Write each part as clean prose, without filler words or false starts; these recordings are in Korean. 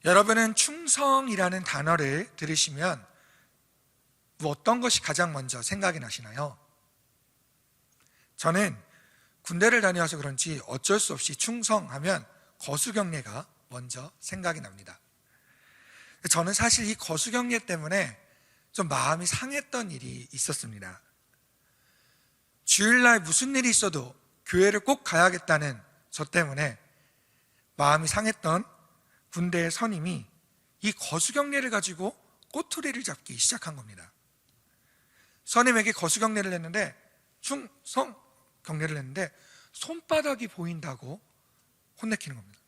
여러분은 충성이라는 단어를 들으시면 어떤 것이 가장 먼저 생각이 나시나요? 저는 군대를 다녀와서 그런지 어쩔 수 없이 충성하면 거수경례가 먼저 생각이 납니다. 저는 사실 이 거수경례 때문에 좀 마음이 상했던 일이 있었습니다. 주일날 무슨 일이 있어도 교회를 꼭 가야겠다는 저 때문에 마음이 상했던 군대의 선임이 이 거수경례를 가지고 꼬투리를 잡기 시작한 겁니다. 선임에게 거수경례를 했는데, 충성 경례를 했는데 손바닥이 보인다고 혼내키는 겁니다.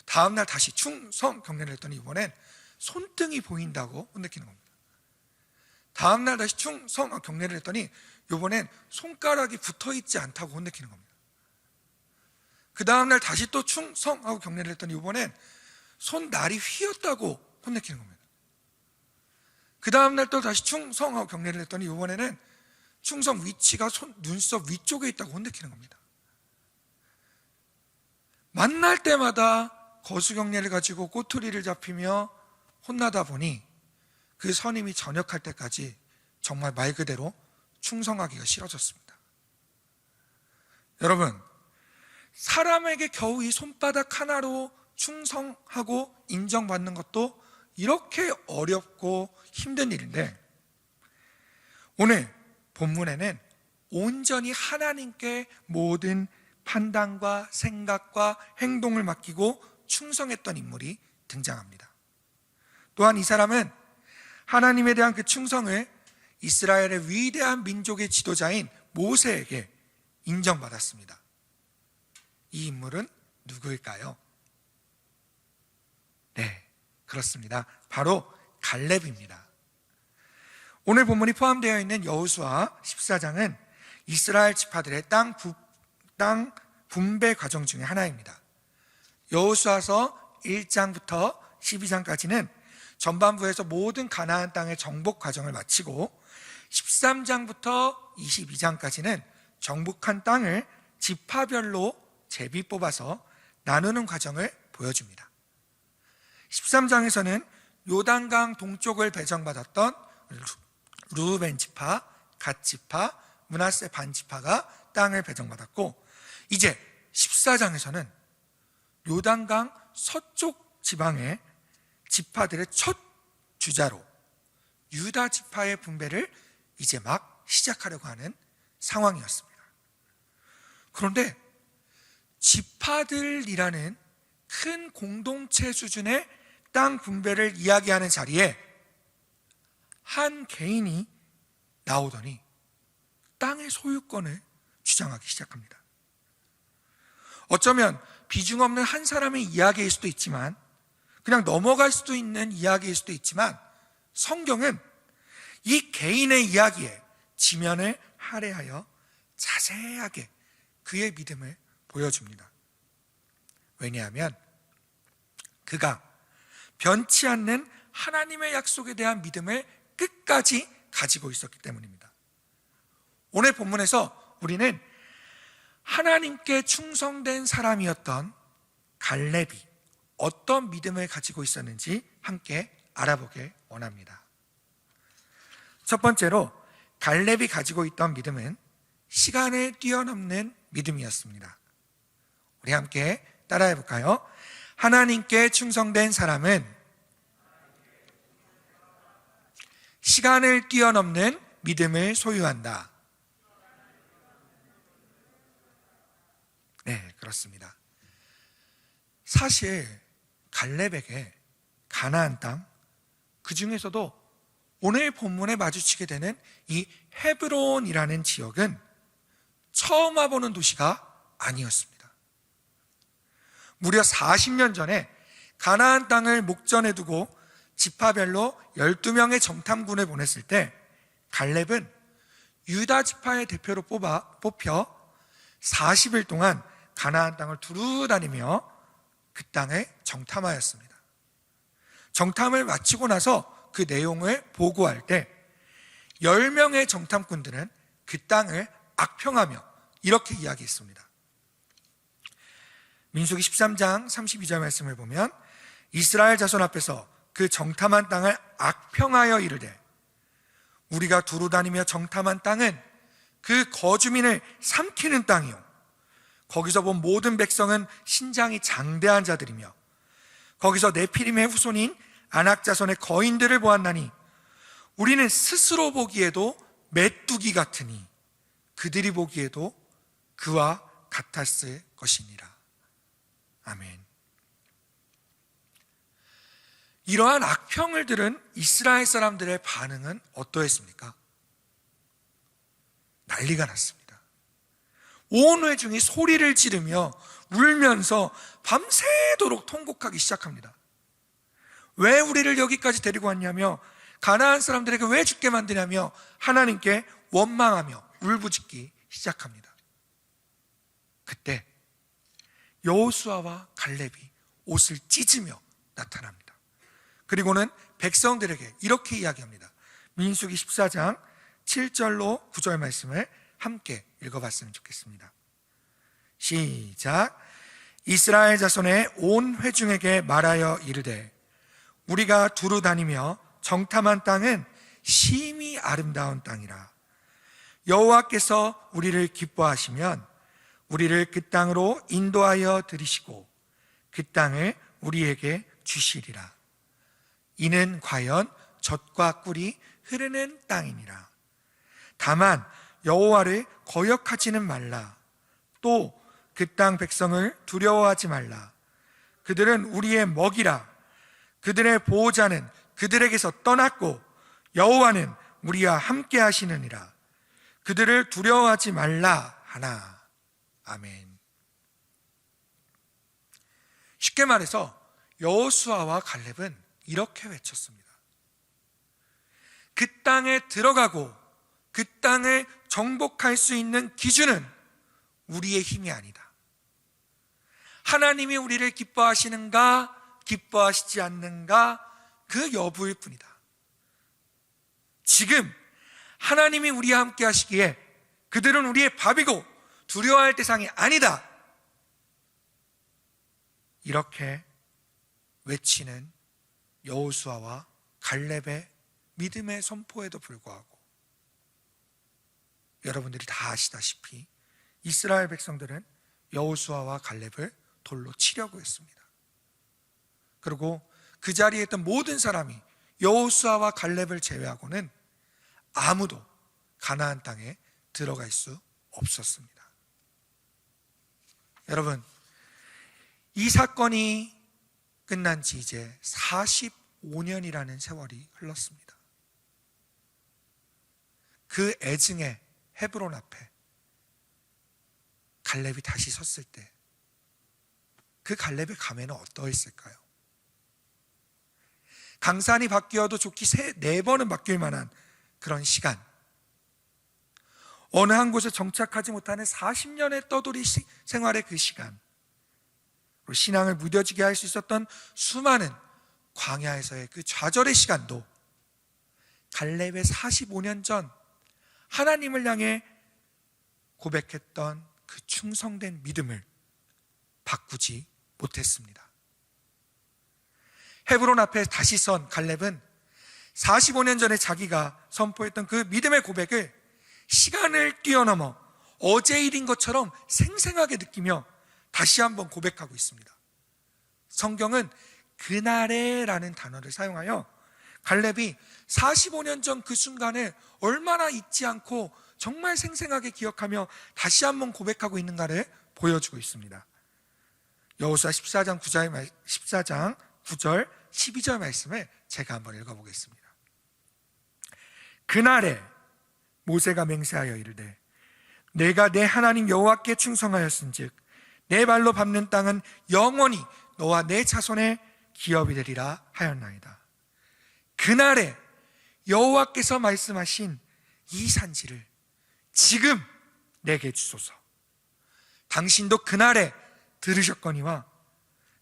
다음날 다시 충성 경례를 했더니 이번엔 손등이 보인다고 혼내키는 겁니다. 다음날 다시 충성 경례를 했더니 이번엔 손가락이 붙어있지 않다고 혼내키는 겁니다. 그 다음날 다시 또 충성하고 경례를 했더니 이번엔 손날이 휘었다고 혼내키는 겁니다. 그 다음날 또 다시 충성하고 경례를 했더니 이번에는 충성 위치가 눈썹 위쪽에 있다고 혼내키는 겁니다. 만날 때마다 거수경례를 가지고 꼬투리를 잡히며 혼나다 보니 그 선임이 전역할 때까지 정말 말 그대로 충성하기가 싫어졌습니다. 여러분, 사람에게 겨우 이 손바닥 하나로 충성하고 인정받는 것도 이렇게 어렵고 힘든 일인데, 오늘 본문에는 온전히 하나님께 모든 판단과 생각과 행동을 맡기고 충성했던 인물이 등장합니다. 또한 이 사람은 하나님에 대한 그 충성을 이스라엘의 위대한 민족의 지도자인 모세에게 인정받았습니다. 이 인물은 누구일까요? 네, 그렇습니다. 바로 갈렙입니다. 오늘 본문이 포함되어 있는 여호수아 14장은 이스라엘 지파들의 땅 분배 과정 중에 하나입니다. 여호수아서 1장부터 12장까지는 전반부에서 모든 가나안 땅의 정복 과정을 마치고 13장부터 22장까지는 정복한 땅을 지파별로 제비 뽑아서 나누는 과정을 보여줍니다. 13장에서는 요단강 동쪽을 배정받았던 르우벤 지파, 갓 지파, 므낫세 반 지파가 땅을 배정받았고, 이제 14장에서는 요단강 서쪽 지방의 지파들의 첫 주자로 유다 지파의 분배를 이제 막 시작하려고 하는 상황이었습니다. 그런데 지파들이라는 큰 공동체 수준의 땅 분배를 이야기하는 자리에 한 개인이 나오더니 땅의 소유권을 주장하기 시작합니다. 어쩌면 비중 없는 한 사람의 이야기일 수도 있지만, 그냥 넘어갈 수도 있는 이야기일 수도 있지만, 성경은 이 개인의 이야기에 지면을 할애하여 자세하게 그의 믿음을 보여줍니다. 왜냐하면 그가 변치 않는 하나님의 약속에 대한 믿음을 끝까지 가지고 있었기 때문입니다. 오늘 본문에서 우리는 하나님께 충성된 사람이었던 갈렙이 어떤 믿음을 가지고 있었는지 함께 알아보길 원합니다. 첫 번째로 갈렙이 가지고 있던 믿음은 시간을 뛰어넘는 믿음이었습니다. 우리 함께 따라해 볼까요? 하나님께 충성된 사람은 시간을 뛰어넘는 믿음을 소유한다. 네, 그렇습니다. 사실 갈렙에게 가나안 땅, 그 중에서도 오늘 본문에 마주치게 되는 이 헤브론이라는 지역은 처음 와보는 도시가 아니었습니다. 무려 40년 전에 가나안 땅을 목전에 두고 지파별로 12명의 정탐군을 보냈을 때 갈렙은 유다 지파의 대표로 뽑혀 40일 동안 가나안 땅을 두루 다니며 그 땅을 정탐하였습니다. 정탐을 마치고 나서 그 내용을 보고할 때 10명의 정탐꾼들은 그 땅을 악평하며 이렇게 이야기했습니다. 민수기 13장 32절 말씀을 보면 이스라엘 자손 앞에서 그 정탐한 땅을 악평하여 이르되, 우리가 두루 다니며 정탐한 땅은 그 거주민을 삼키는 땅이요, 거기서 본 모든 백성은 신장이 장대한 자들이며 거기서 네피림의 후손인 아낙 자손의 거인들을 보았나니 우리는 스스로 보기에도 메뚜기 같으니 그들이 보기에도 그와 같았을 것이니라. 아멘. 이러한 악평을 들은 이스라엘 사람들의 반응은 어떠했습니까? 난리가 났습니다. 온 회중이 소리를 지르며 울면서 밤새도록 통곡하기 시작합니다. 왜 우리를 여기까지 데리고 왔냐며, 가나안 사람들에게 왜 죽게 만드냐며 하나님께 원망하며 울부짖기 시작합니다. 그때 여호수아와 갈렙이 옷을 찢으며 나타납니다. 그리고는 백성들에게 이렇게 이야기합니다. 민수기 14장 7절로 9절 말씀을 함께 읽어봤으면 좋겠습니다. 시작. 이스라엘 자손의 온 회중에게 말하여 이르되, 우리가 두루 다니며 정탐한 땅은 심히 아름다운 땅이라. 여호와께서 우리를 기뻐하시면 우리를 그 땅으로 인도하여 들이시고 그 땅을 우리에게 주시리라. 이는 과연 젖과 꿀이 흐르는 땅이니라. 다만 여호와를 거역하지는 말라. 또 그 땅 백성을 두려워하지 말라. 그들은 우리의 먹이라. 그들의 보호자는 그들에게서 떠났고 여호와는 우리와 함께 하시느니라. 그들을 두려워하지 말라 하나. 아멘. 쉽게 말해서 여호수아와 갈렙은 이렇게 외쳤습니다. 그 땅에 들어가고 그 땅을 정복할 수 있는 기준은 우리의 힘이 아니다. 하나님이 우리를 기뻐하시는가 기뻐하시지 않는가, 그 여부일 뿐이다. 지금 하나님이 우리와 함께 하시기에 그들은 우리의 밥이고 두려워할 대상이 아니다. 이렇게 외치는 여호수아와 갈렙의 믿음의 선포에도 불구하고 여러분들이 다 아시다시피 이스라엘 백성들은 여호수아와 갈렙을 돌로 치려고 했습니다. 그리고 그 자리에 있던 모든 사람이 여호수아와 갈렙을 제외하고는 아무도 가나안 땅에 들어갈 수 없었습니다. 여러분, 이 사건이 끝난 지 이제 45년이라는 세월이 흘렀습니다. 그 애증의 헤브론 앞에 갈렙이 다시 섰을 때 그 갈렙의 감회는 어떠했을까요? 강산이 바뀌어도 좋기 4번은 바뀔 만한 그런 시간, 어느 한 곳에 정착하지 못하는 40년의 떠돌이 생활의 그 시간, 신앙을 무뎌지게 할 수 있었던 수많은 광야에서의 그 좌절의 시간도 갈렙의 45년 전 하나님을 향해 고백했던 그 충성된 믿음을 바꾸지 못했습니다. 헤브론 앞에 다시 선 갈렙은 45년 전에 자기가 선포했던 그 믿음의 고백을 시간을 뛰어넘어 어제 일인 것처럼 생생하게 느끼며 다시 한번 고백하고 있습니다. 성경은 그날에라는 단어를 사용하여 갈렙이 45년 전 그 순간을 얼마나 잊지 않고 정말 생생하게 기억하며 다시 한번 고백하고 있는가를 보여주고 있습니다. 여호수아 14장 9절 12절 말씀을 제가 한번 읽어보겠습니다. 그날에 모세가 맹세하여 이르되, 내가 내 하나님 여호와께 충성하였은즉 내 발로 밟는 땅은 영원히 너와 내 자손의 기업이 되리라 하였나이다. 그날에 여호와께서 말씀하신 이 산지를 지금 내게 주소서. 당신도 그날에 들으셨거니와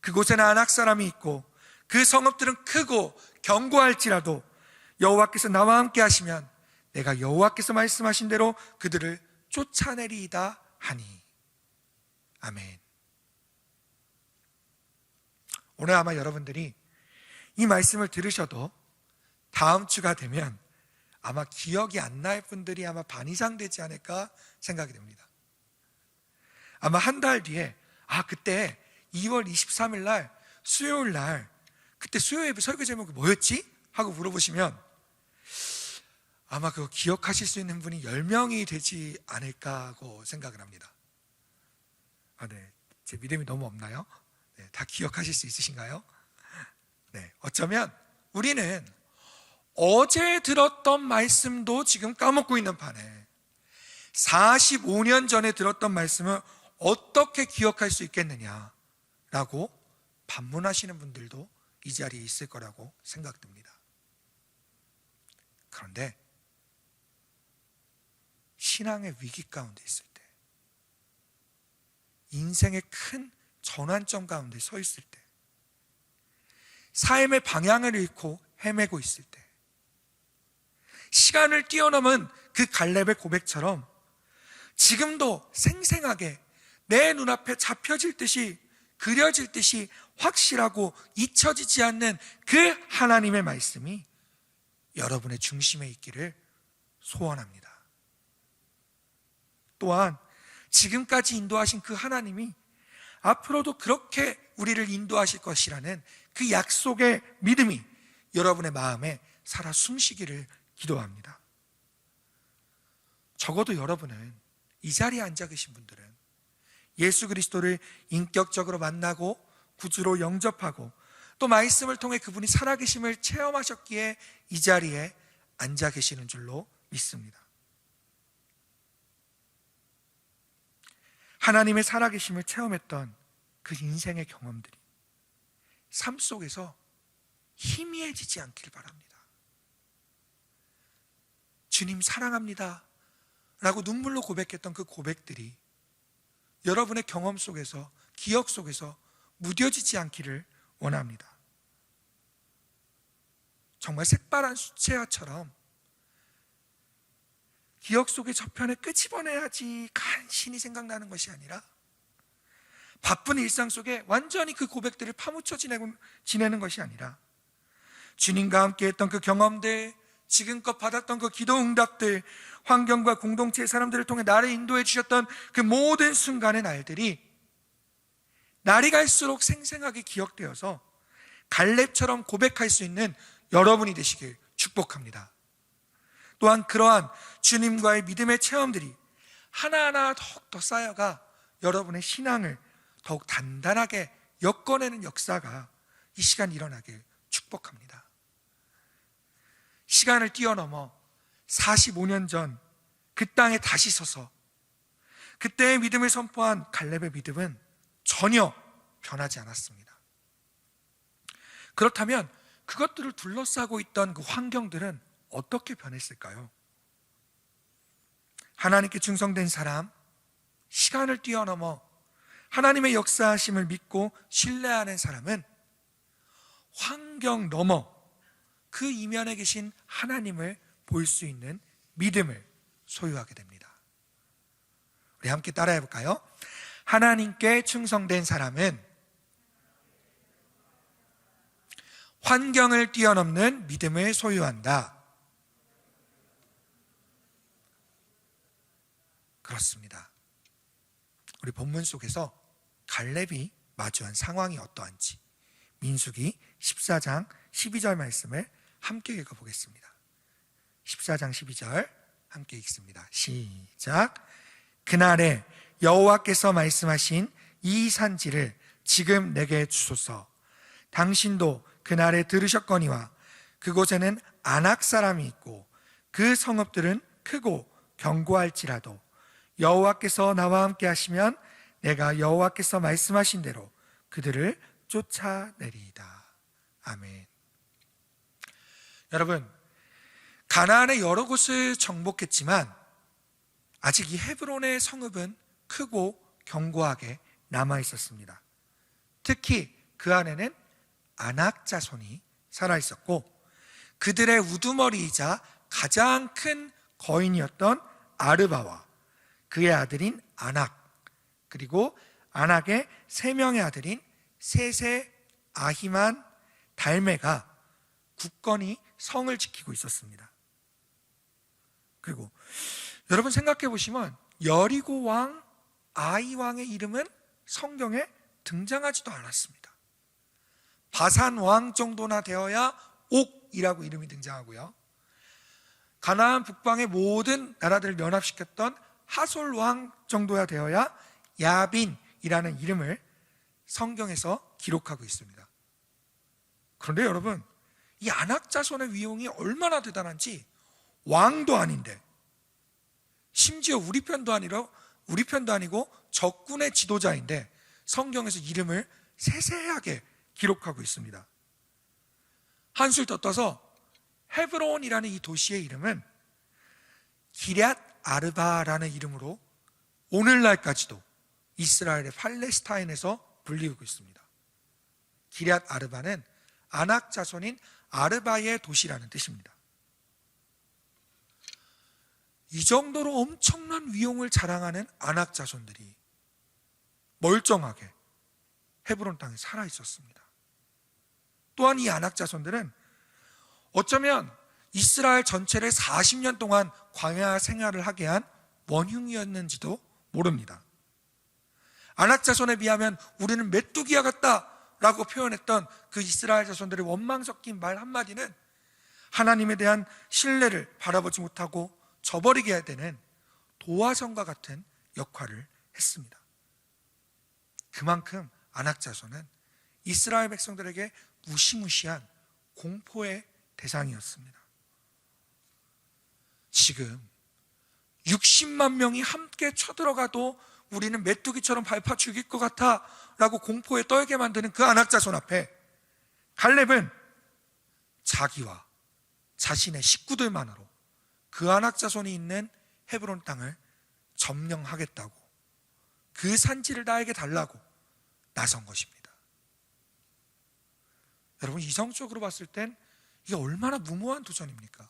그곳에는 아낙 사람이 있고 그 성읍들은 크고 견고할지라도 여호와께서 나와 함께 하시면 내가 여호와께서 말씀하신 대로 그들을 쫓아내리이다 하니. 아멘. 오늘 아마 여러분들이 이 말씀을 들으셔도 다음 주가 되면 아마 기억이 안 날 분들이 아마 반 이상 되지 않을까 생각이 됩니다. 아마 한 달 뒤에 그때 2월 23일 날 수요일 날 그때 수요예배 설교 제목이 뭐였지? 하고 물어보시면 아마 그거 기억하실 수 있는 분이 10명이 되지 않을까 하고 생각을 합니다. 네, 제 믿음이 너무 없나요? 네, 다 기억하실 수 있으신가요? 네, 어쩌면 우리는 어제 들었던 말씀도 지금 까먹고 있는 판에 45년 전에 들었던 말씀을 어떻게 기억할 수 있겠느냐라고 반문하시는 분들도 이 자리에 있을 거라고 생각됩니다. 그런데 신앙의 위기 가운데 있을 때, 인생의 큰 전환점 가운데 서 있을 때, 삶의 방향을 잃고 헤매고 있을 때, 시간을 뛰어넘은 그 갈렙의 고백처럼 지금도 생생하게 내 눈앞에 잡혀질 듯이, 그려질 듯이 확실하고 잊혀지지 않는 그 하나님의 말씀이 여러분의 중심에 있기를 소원합니다. 또한 지금까지 인도하신 그 하나님이 앞으로도 그렇게 우리를 인도하실 것이라는 그 약속의 믿음이 여러분의 마음에 살아 숨쉬기를 기도합니다. 적어도 여러분은, 이 자리에 앉아 계신 분들은 예수 그리스도를 인격적으로 만나고 구주로 영접하고 또 말씀을 통해 그분이 살아계심을 체험하셨기에 이 자리에 앉아 계시는 줄로 믿습니다. 하나님의 살아계심을 체험했던 그 인생의 경험들이 삶 속에서 희미해지지 않길 바랍니다. 주님 사랑합니다 라고 눈물로 고백했던 그 고백들이 여러분의 경험 속에서, 기억 속에서 무뎌지지 않기를 원합니다. 정말 색바란 수채화처럼 기억 속의 저편에 끄집어내야지 간신히 생각나는 것이 아니라 바쁜 일상 속에 완전히 그 고백들을 파묻혀 지내는 것이 아니라 주님과 함께 했던 그 경험들, 지금껏 받았던 그 기도 응답들, 환경과 공동체의 사람들을 통해 나를 인도해 주셨던 그 모든 순간의 날들이 날이 갈수록 생생하게 기억되어서 갈렙처럼 고백할 수 있는 여러분이 되시길 축복합니다. 또한 그러한 주님과의 믿음의 체험들이 하나하나 더욱 쌓여가 여러분의 신앙을 더욱 단단하게 엮어내는 역사가 이 시간 일어나길 축복합니다. 시간을 뛰어넘어 45년 전 그 땅에 다시 서서 그때의 믿음을 선포한 갈렙의 믿음은 전혀 변하지 않았습니다. 그렇다면 그것들을 둘러싸고 있던 그 환경들은 어떻게 변했을까요? 하나님께 충성된 사람, 시간을 뛰어넘어 하나님의 역사하심을 믿고 신뢰하는 사람은 환경 넘어 그 이면에 계신 하나님을 볼 수 있는 믿음을 소유하게 됩니다. 우리 함께 따라해 볼까요? 하나님께 충성된 사람은 환경을 뛰어넘는 믿음을 소유한다. 그렇습니다. 우리 본문 속에서 갈렙이 마주한 상황이 어떠한지 민수기 14장 12절 말씀을 함께 읽어보겠습니다. 14장 12절 함께 읽습니다. 시작. 그날에 여호와께서 말씀하신 이 산지를 지금 내게 주소서. 당신도 그날에 들으셨거니와 그곳에는 아낙 사람이 있고 그 성읍들은 크고 견고할지라도 여호와께서 나와 함께 하시면 내가 여호와께서 말씀하신 대로 그들을 쫓아내리이다. 아멘. 여러분, 가나안의 여러 곳을 정복했지만 아직 이 헤브론의 성읍은 크고 견고하게 남아 있었습니다. 특히 그 안에는 아낙 자손이 살아 있었고 그들의 우두머리이자 가장 큰 거인이었던 아르바와 그의 아들인 아낙, 그리고 아낙의 3명의 아들인 셋의 아히만, 달메가 굳건히 성을 지키고 있었습니다. 그리고 여러분 생각해 보시면 여리고 왕, 아이 왕의 이름은 성경에 등장하지도 않았습니다. 바산 왕 정도나 되어야 옥이라고 이름이 등장하고요, 가나안 북방의 모든 나라들을 연합시켰던 하솔 왕 정도야 되어야 야빈이라는 이름을 성경에서 기록하고 있습니다. 그런데 여러분, 이 안악 자손의 위용이 얼마나 대단한지, 왕도 아닌데, 심지어 우리 편도 아니고 적군의 지도자인데 성경에서 이름을 세세하게 기록하고 있습니다. 한술 더 떠서 헤브론이라는 이 도시의 이름은 기럇 아르바라는 이름으로 오늘날까지도 이스라엘의 팔레스타인에서 불리우고 있습니다. 기럇 아르바는 아낙 자손인 아르바의 도시라는 뜻입니다. 이 정도로 엄청난 위용을 자랑하는 아낙 자손들이 멀쩡하게 헤브론 땅에 살아 있었습니다. 또한 이 아낙 자손들은 어쩌면 이스라엘 전체를 40년 동안 광야 생활을 하게 한 원흉이었는지도 모릅니다. 아낙 자손에 비하면 우리는 메뚜기와 같다라고 표현했던 그 이스라엘 자손들의 원망 섞인 말 한마디는 하나님에 대한 신뢰를 바라보지 못하고 저버리게 되는 도화성과 같은 역할을 했습니다. 그만큼 아낙 자손은 이스라엘 백성들에게 무시무시한 공포의 대상이었습니다. 지금 60만 명이 함께 쳐들어가도 우리는 메뚜기처럼 밟아 죽일 것 같아 라고 공포에 떨게 만드는 그 아낙 자손 앞에 갈렙은 자기와 자신의 식구들만으로 그 아낙 자손이 있는 헤브론 땅을 점령하겠다고, 그 산지를 나에게 달라고 나선 것입니다. 여러분, 이성적으로 봤을 땐 이게 얼마나 무모한 도전입니까?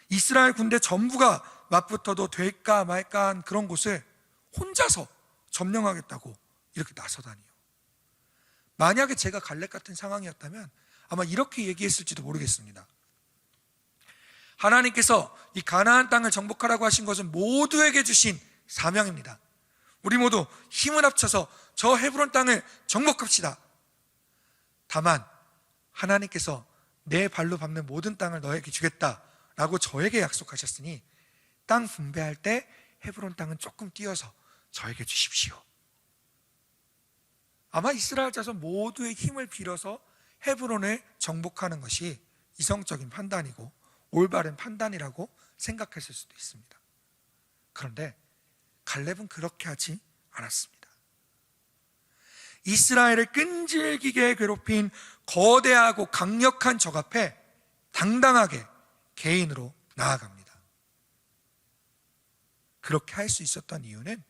이스라엘 군대 전부가 맞붙어도 될까 말까 한 그런 곳을 혼자서 점령하겠다고 이렇게 나서다니요. 만약에 제가 갈렙 같은 상황이었다면 아마 이렇게 얘기했을지도 모르겠습니다. 하나님께서 이 가나안 땅을 정복하라고 하신 것은 모두에게 주신 사명입니다. 우리 모두 힘을 합쳐서 저 헤브론 땅을 정복합시다. 다만 하나님께서 내 발로 밟는 모든 땅을 너에게 주겠다라고 저에게 약속하셨으니 땅 분배할 때 헤브론 땅은 조금 띄어서 저에게 주십시오. 아마 이스라엘 자손 모두의 힘을 빌어서 헤브론을 정복하는 것이 이성적인 판단이고 올바른 판단이라고 생각했을 수도 있습니다. 그런데 갈렙은 그렇게 하지 않았습니다. 이스라엘을 끈질기게 괴롭힌 거대하고 강력한 적 앞에 당당하게 개인으로 나아갑니다. 그렇게 할 수 있었던 이유는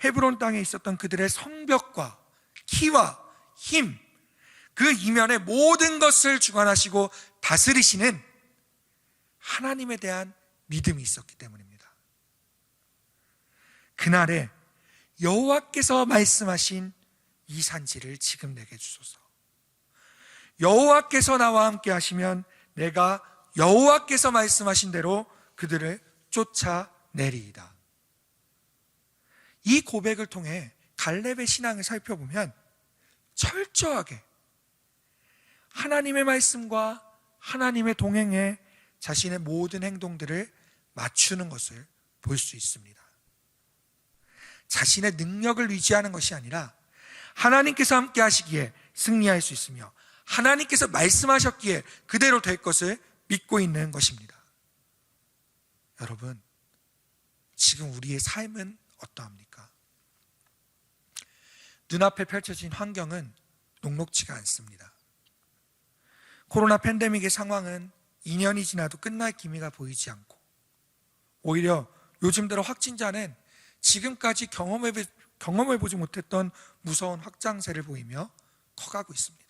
헤브론 땅에 있었던 그들의 성벽과 키와 힘, 그 이면의 모든 것을 주관하시고 다스리시는 하나님에 대한 믿음이 있었기 때문입니다. 그날에 여호와께서 말씀하신 이 산지를 지금 내게 주소서. 여호와께서 나와 함께 하시면 내가 여호와께서 말씀하신 대로 그들을 쫓아내리이다. 이 고백을 통해 갈렙의 신앙을 살펴보면 철저하게 하나님의 말씀과 하나님의 동행에 자신의 모든 행동들을 맞추는 것을 볼 수 있습니다. 자신의 능력을 의지하는 것이 아니라 하나님께서 함께 하시기에 승리할 수 있으며 하나님께서 말씀하셨기에 그대로 될 것을 믿고 있는 것입니다. 여러분, 지금 우리의 삶은 어떠합니까? 눈앞에 펼쳐진 환경은 녹록지가 않습니다. 코로나 팬데믹의 상황은 2년이 지나도 끝날 기미가 보이지 않고 오히려 요즘 들어 확진자는 지금까지 경험해보지 못했던 무서운 확장세를 보이며 커가고 있습니다.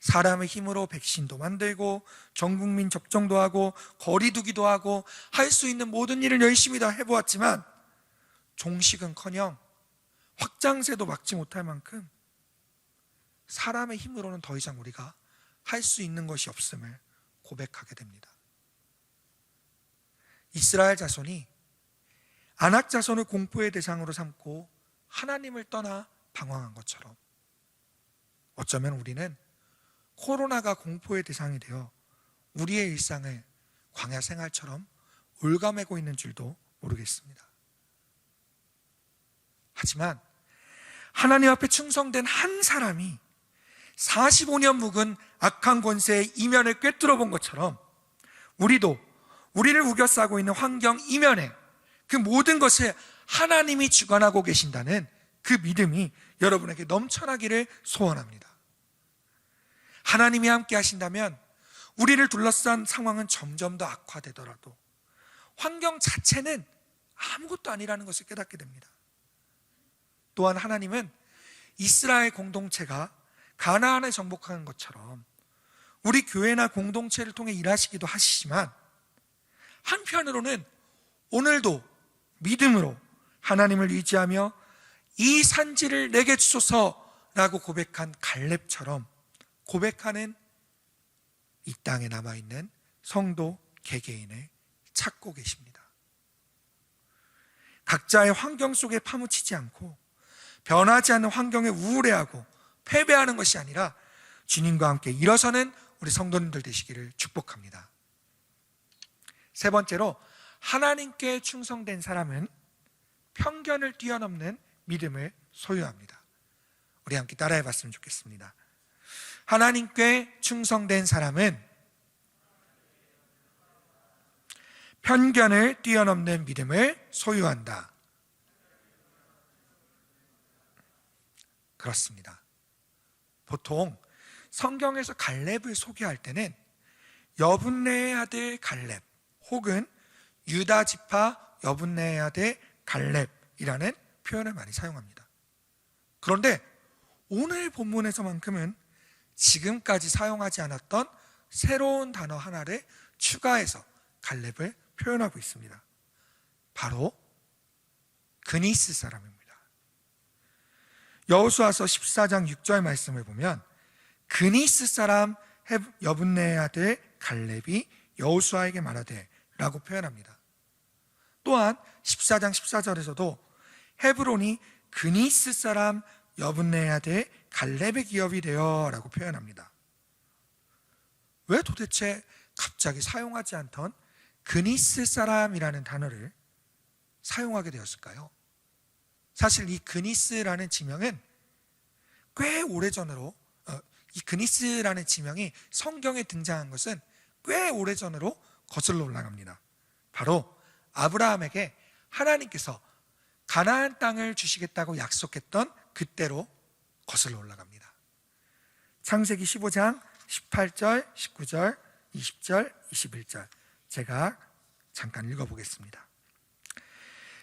사람의 힘으로 백신도 만들고 전 국민 접종도 하고 거리 두기도 하고 할 수 있는 모든 일을 열심히 다 해보았지만 종식은커녕 확장세도 막지 못할 만큼 사람의 힘으로는 더 이상 우리가 할 수 있는 것이 없음을 고백하게 됩니다. 이스라엘 자손이 아낙 자손을 공포의 대상으로 삼고 하나님을 떠나 방황한 것처럼 어쩌면 우리는 코로나가 공포의 대상이 되어 우리의 일상을 광야 생활처럼 올가매고 있는 줄도 모르겠습니다. 하지만 하나님 앞에 충성된 한 사람이 45년 묵은 악한 권세의 이면을 꿰뚫어 본 것처럼 우리도 우리를 우겨싸고 있는 환경 이면에 그 모든 것을 하나님이 주관하고 계신다는 그 믿음이 여러분에게 넘쳐나기를 소원합니다. 하나님이 함께 하신다면 우리를 둘러싼 상황은 점점 더 악화되더라도 환경 자체는 아무것도 아니라는 것을 깨닫게 됩니다. 또한 하나님은 이스라엘 공동체가 가나안을 정복하는 것처럼 우리 교회나 공동체를 통해 일하시기도 하시지만 한편으로는 오늘도 믿음으로 하나님을 의지하며 이 산지를 내게 주소서라고 고백한 갈렙처럼 고백하는 이 땅에 남아있는 성도 개개인을 찾고 계십니다. 각자의 환경 속에 파묻히지 않고 변하지 않는 환경에 우울해하고 패배하는 것이 아니라 주님과 함께 일어서는 우리 성도님들 되시기를 축복합니다. 세 번째로, 하나님께 충성된 사람은 편견을 뛰어넘는 믿음을 소유합니다. 우리 함께 따라해 봤으면 좋겠습니다. 하나님께 충성된 사람은 편견을 뛰어넘는 믿음을 소유한다. 그렇습니다. 보통 성경에서 갈렙을 소개할 때는 여분네의 아들 갈렙 혹은 유다 지파 여분네의 아들 갈렙이라는 표현을 많이 사용합니다. 그런데 오늘 본문에서만큼은 지금까지 사용하지 않았던 새로운 단어 하나를 추가해서 갈렙을 표현하고 있습니다. 바로 그니스 사람입니다. 여호수아서 14장 6절 말씀을 보면 그니스 사람 여분네의 아들 갈렙이 여호수아에게 말하되 라고 표현합니다. 또한 14장 14절에서도 헤브론이 그니스 사람 여분네의 아들 갈렙의 기업이 되어 라고 표현합니다. 왜 도대체 갑자기 사용하지 않던 그니스 사람이라는 단어를 사용하게 되었을까요? 사실 이 그니스라는 지명은 꽤 오래전으로 이 그니스라는 지명이 성경에 등장한 것은 꽤 오래전으로 거슬러 올라갑니다. 바로 아브라함에게 하나님께서 가나안 땅을 주시겠다고 약속했던 그때로 거슬러 올라갑니다. 창세기 15장 18절, 19절, 20절, 21절 제가 잠깐 읽어보겠습니다.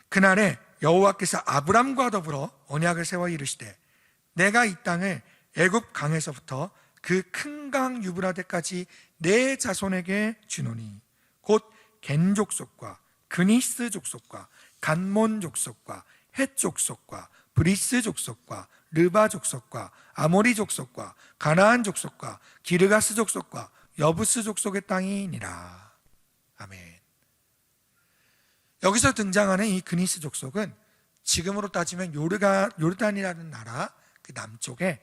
그날에 여호와께서 아브람과 더불어 언약을 세워 이르시되 내가 이 땅을 애굽 강에서부터 그 큰 강 유브라데까지 내 자손에게 주노니 곧 겐 족속과 그니스 족속과 간몬 족속과 헷 족속과 브리스 족속과 르바 족속과 아모리 족속과 가나안 족속과 기르가스 족속과 여부스 족속의 땅이니라. 아멘. 여기서 등장하는 이 그니스 족속은 지금으로 따지면 요르단이라는 나라 그 남쪽에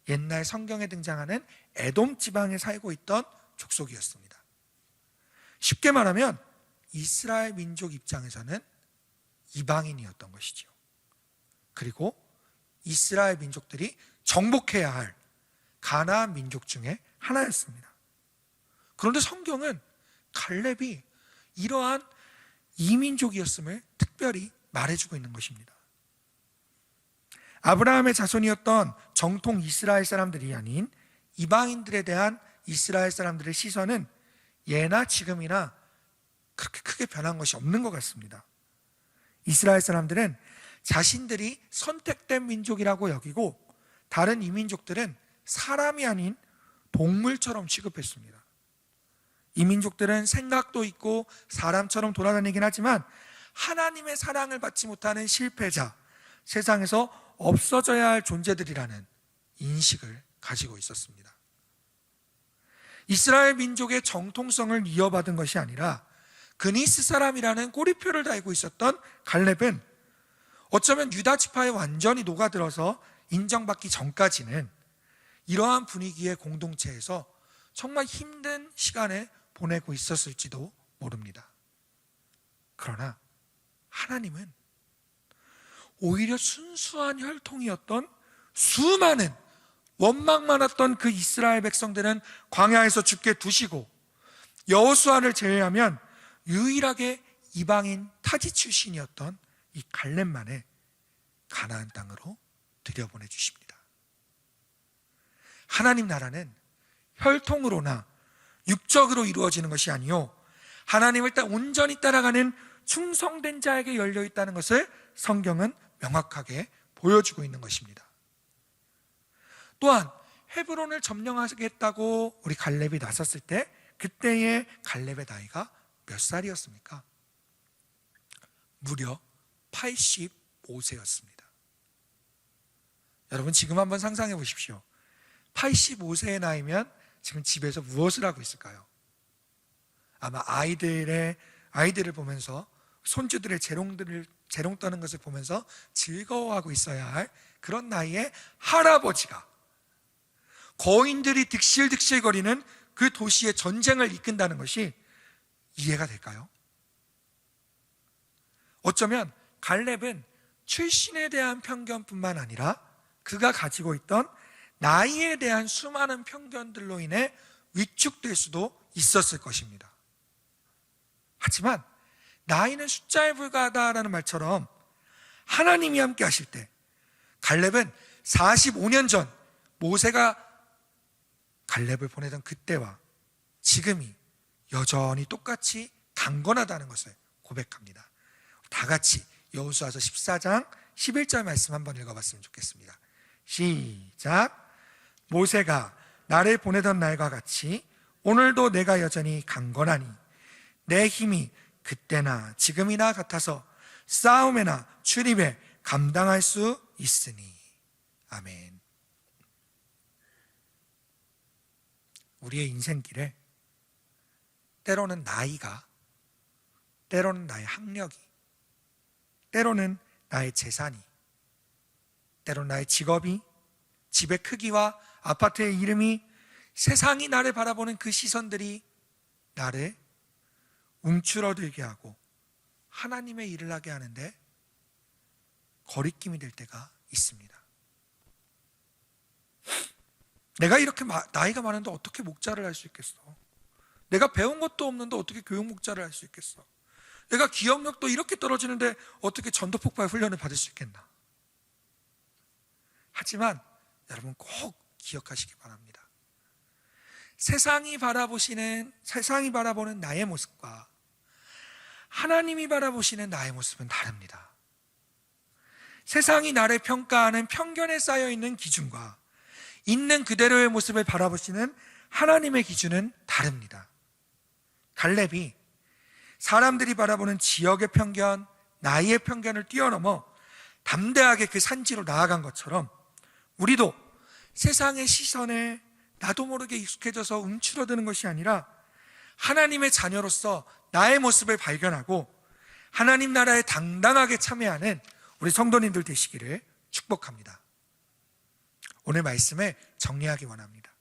옛날 성경에 등장하는 에돔 지방에 살고 있던 족속이었습니다. 쉽게 말하면 이스라엘 민족 입장에서는 이방인이었던 것이죠. 그리고 이스라엘 민족들이 정복해야 할 가나안 민족 중에 하나였습니다. 그런데 성경은 갈렙이 이러한 이민족이었음을 특별히 말해주고 있는 것입니다. 아브라함의 자손이었던 정통 이스라엘 사람들이 아닌 이방인들에 대한 이스라엘 사람들의 시선은 예나 지금이나 그렇게 크게 변한 것이 없는 것 같습니다. 이스라엘 사람들은 자신들이 선택된 민족이라고 여기고 다른 이민족들은 사람이 아닌 동물처럼 취급했습니다. 이민족들은 생각도 있고 사람처럼 돌아다니긴 하지만 하나님의 사랑을 받지 못하는 실패자, 세상에서 없어져야 할 존재들이라는 인식을 가지고 있었습니다. 이스라엘 민족의 정통성을 이어받은 것이 아니라 그니스 사람이라는 꼬리표를 달고 있었던 갈렙은 어쩌면 유다 지파에 완전히 녹아들어서 인정받기 전까지는 이러한 분위기의 공동체에서 정말 힘든 시간을 보내고 있었을지도 모릅니다. 그러나 하나님은 오히려 순수한 혈통이었던 수많은 원망 많았던 그 이스라엘 백성들은 광야에서 죽게 두시고 여호수아를 제외하면 유일하게 이방인 타지 출신이었던 이 갈렙만을 가나안 땅으로 들여보내 주십니다. 하나님 나라는 혈통으로나 육적으로 이루어지는 것이 아니요 하나님을 온전히 따라가는 충성된 자에게 열려 있다는 것을 성경은 명확하게 보여주고 있는 것입니다. 또한 헤브론을 점령하겠다고 우리 갈렙이 나섰을 때 그때의 갈렙의 나이가 몇 살이었습니까? 무려 85세였습니다. 여러분 지금 한번 상상해 보십시오. 85세의 나이면 지금 집에서 무엇을 하고 있을까요? 아마 아이들을 보면서 손주들의 재롱 떠는 것을 보면서 즐거워하고 있어야 할 그런 나이에 할아버지가 거인들이 득실득실거리는 그 도시의 전쟁을 이끈다는 것이 이해가 될까요? 어쩌면 갈렙은 출신에 대한 편견뿐만 아니라 그가 가지고 있던 나이에 대한 수많은 편견들로 인해 위축될 수도 있었을 것입니다. 하지만 나이는 숫자에 불과하다라는 말처럼 하나님이 함께 하실 때 갈렙은 45년 전 모세가 갈렙을 보내던 그때와 지금이 여전히 똑같이 강건하다는 것을 고백합니다. 다 같이 여호수아서 14장 11절 말씀 한번 읽어봤으면 좋겠습니다. 시작. 모세가 나를 보내던 날과 같이 오늘도 내가 여전히 강건하니 내 힘이 그때나 지금이나 같아서 싸움에나 출입에 감당할 수 있으니. 아멘. 우리의 인생길에 때로는 나이가, 때로는 나의 학력이, 때로는 나의 재산이, 때로는 나의 직업이, 집의 크기와 아파트의 이름이, 세상이 나를 바라보는 그 시선들이 나를 움츠러들게 하고 하나님의 일을 하게 하는데 거리낌이 될 때가 있습니다. 내가 이렇게 나이가 많은데 어떻게 목자를 할 수 있겠어? 내가 배운 것도 없는데 어떻게 교육 목자를 할 수 있겠어? 내가 기억력도 이렇게 떨어지는데 어떻게 전도폭발 훈련을 받을 수 있겠나? 하지만 여러분 꼭 기억하시기 바랍니다. 세상이 바라보는 나의 모습과 하나님이 바라보시는 나의 모습은 다릅니다. 세상이 나를 평가하는 편견에 쌓여있는 기준과 있는 그대로의 모습을 바라보시는 하나님의 기준은 다릅니다. 갈렙이 사람들이 바라보는 지역의 편견, 나이의 편견을 뛰어넘어 담대하게 그 산지로 나아간 것처럼 우리도 세상의 시선에 나도 모르게 익숙해져서 움츠러드는 것이 아니라 하나님의 자녀로서 나의 모습을 발견하고 하나님 나라에 당당하게 참여하는 우리 성도님들 되시기를 축복합니다. 오늘 말씀을 정리하기 원합니다.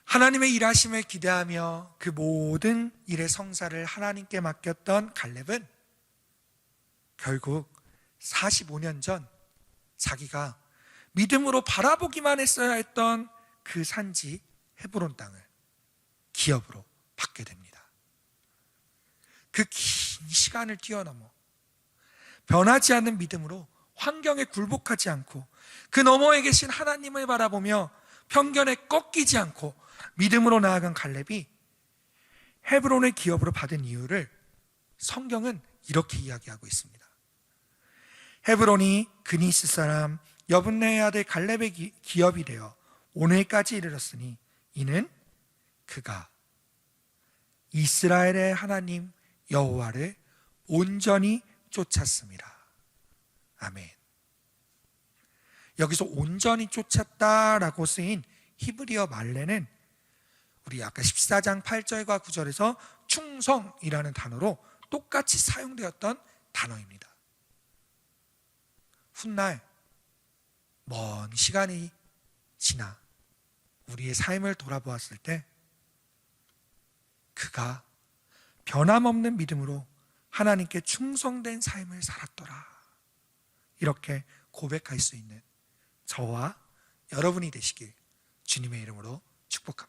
하나님의 일하심을 기대하며 그 모든 일의 성사를 하나님께 맡겼던 갈렙은 결국 45년 전 자기가 믿음으로 바라보기만 했어야 했던 그 산지 헤브론 땅을 기업으로 받게 됩니다. 그 긴 시간을 뛰어넘어 변하지 않는 믿음으로 환경에 굴복하지 않고 그 너머에 계신 하나님을 바라보며 편견에 꺾이지 않고 믿음으로 나아간 갈렙이 헤브론을 기업으로 받은 이유를 성경은 이렇게 이야기하고 있습니다. 헤브론이 그니스 사람 여분네의 아들 갈렙의 기업이 되어 오늘까지 이르렀으니 이는 그가 이스라엘의 하나님 여호와를 온전히 쫓았습니다. 아멘. 여기서 온전히 쫓았다라고 쓰인 히브리어 말레는 우리 아까 14장 8절과 9절에서 충성이라는 단어로 똑같이 사용되었던 단어입니다. 훗날 먼 시간이 지나 우리의 삶을 돌아보았을 때 그가 변함없는 믿음으로 하나님께 충성된 삶을 살았더라, 이렇게 고백할 수 있는 저와 여러분이 되시길 주님의 이름으로 축복합니다.